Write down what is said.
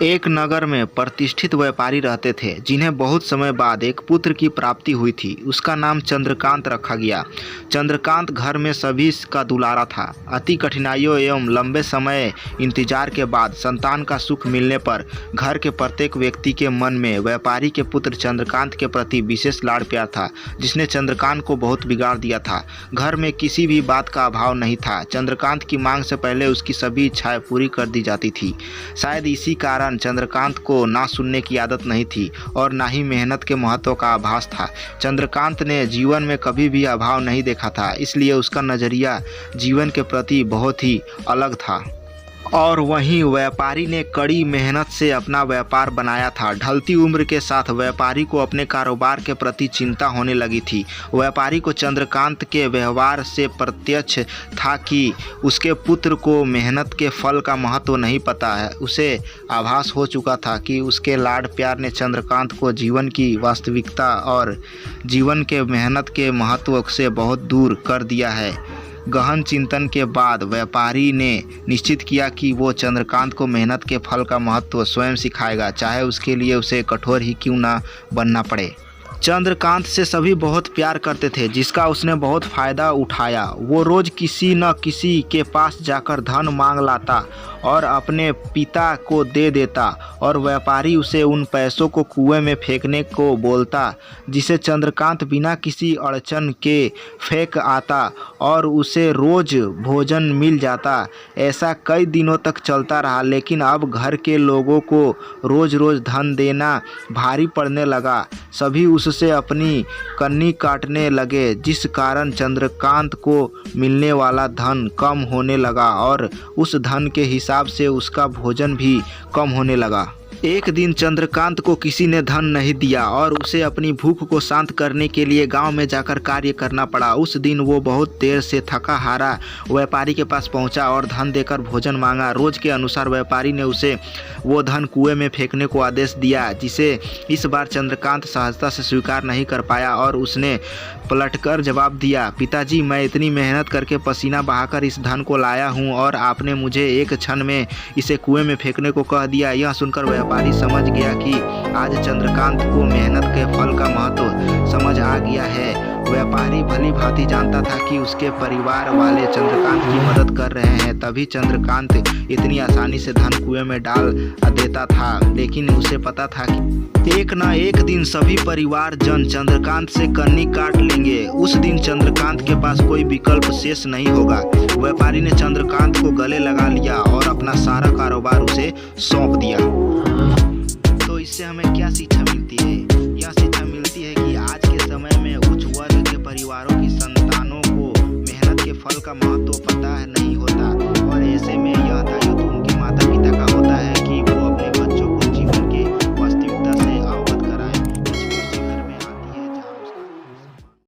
एक नगर में प्रतिष्ठित व्यापारी रहते थे जिन्हें बहुत समय बाद एक पुत्र की प्राप्ति हुई थी। उसका नाम चंद्रकांत रखा गया। चंद्रकांत घर में सभी का दुलारा था। अति कठिनाइयों एवं लंबे समय इंतजार के बाद संतान का सुख मिलने पर घर के प्रत्येक व्यक्ति के मन में व्यापारी के पुत्र चंद्रकांत के प्रति विशेष लाड़ प्यार था, जिसने चंद्रकांत को बहुत बिगाड़ दिया था। घर में किसी भी बात का अभाव नहीं था। चंद्रकांत की मांग से पहले उसकी सभी इच्छाएं पूरी कर दी जाती थी। शायद इसी कारण चंद्रकांत को ना सुनने की आदत नहीं थी और ना ही मेहनत के महत्व का आभास था। चंद्रकांत ने जीवन में कभी भी अभाव नहीं देखा था, इसलिए उसका नजरिया जीवन के प्रति बहुत ही अलग था। और वहीं व्यापारी ने कड़ी मेहनत से अपना व्यापार बनाया था। ढलती उम्र के साथ व्यापारी को अपने कारोबार के प्रति चिंता होने लगी थी। व्यापारी को चंद्रकांत के व्यवहार से प्रत्यक्ष था कि उसके पुत्र को मेहनत के फल का महत्व नहीं पता है। उसे आभास हो चुका था कि उसके लाड़ प्यार ने चंद्रकांत को जीवन की वास्तविकता और जीवन के मेहनत के महत्व से बहुत दूर कर दिया है। गहन चिंतन के बाद व्यापारी ने निश्चित किया कि वो चंद्रकांत को मेहनत के फल का महत्व स्वयं सिखाएगा, चाहे उसके लिए उसे कठोर ही क्यों ना बनना पड़े। चंद्रकांत से सभी बहुत प्यार करते थे, जिसका उसने बहुत फ़ायदा उठाया। वो रोज़ किसी न किसी के पास जाकर धन मांग लाता और अपने पिता को दे देता, और व्यापारी उसे उन पैसों को कुएं में फेंकने को बोलता, जिसे चंद्रकांत बिना किसी अड़चन के फेंक आता और उसे रोज़ भोजन मिल जाता। ऐसा कई दिनों तक चलता रहा, लेकिन अब घर के लोगों को रोज़ रोज़ धन देना भारी पड़ने लगा। सभी उससे अपनी कन्नी काटने लगे, जिस कारण चंद्रकांत को मिलने वाला धन कम होने लगा और उस धन के हिसाब से उसका भोजन भी कम होने लगा। एक दिन चंद्रकांत को किसी ने धन नहीं दिया और उसे अपनी भूख को शांत करने के लिए गांव में जाकर कार्य करना पड़ा। उस दिन वो बहुत देर से थका हारा व्यापारी के पास पहुंचा और धन देकर भोजन मांगा। रोज के अनुसार व्यापारी ने उसे वो धन कुएं में फेंकने को आदेश दिया, जिसे इस बार चंद्रकांत सहजता से स्वीकार नहीं कर पाया और उसने पलटकर जवाब दिया, पिताजी, मैं इतनी मेहनत करके पसीना बहाकर इस धन को लाया हूँ और आपने मुझे एक क्षण में इसे कुएं में फेंकने को कह दिया। यह सुनकर व्यापारी समझ गया कि आज चंद्रकांत को मेहनत के फल का महत्व समझ आ गया है। व्यापारी भली भांति जानता था कि उसके परिवार वाले चंद्रकांत की मदद कर रहे हैं, तभी चंद्रकांत इतनी आसानी से धन कुएं में डाल देता था। लेकिन उसे पता था कि एक न एक दिन सभी परिवार जन चंद्रकांत से कन्नी काट लेंगे। उस दिन चंद्रकांत के पास कोई विकल्प शेष नहीं होगा। व्यापारी ने चंद्रकांत को गले लगा लिया और अपना सारा कारोबार उसे सौंप दिया। तो इससे हमें क्या शिक्षा मिलती है? यह शिक्षा मिलती है कि आज के समय में उच्च वर्ग के परिवारों की संतानों को मेहनत के फल का महत्व पता नहीं होता, और ऐसे में यह दायित्व उनके माता पिता का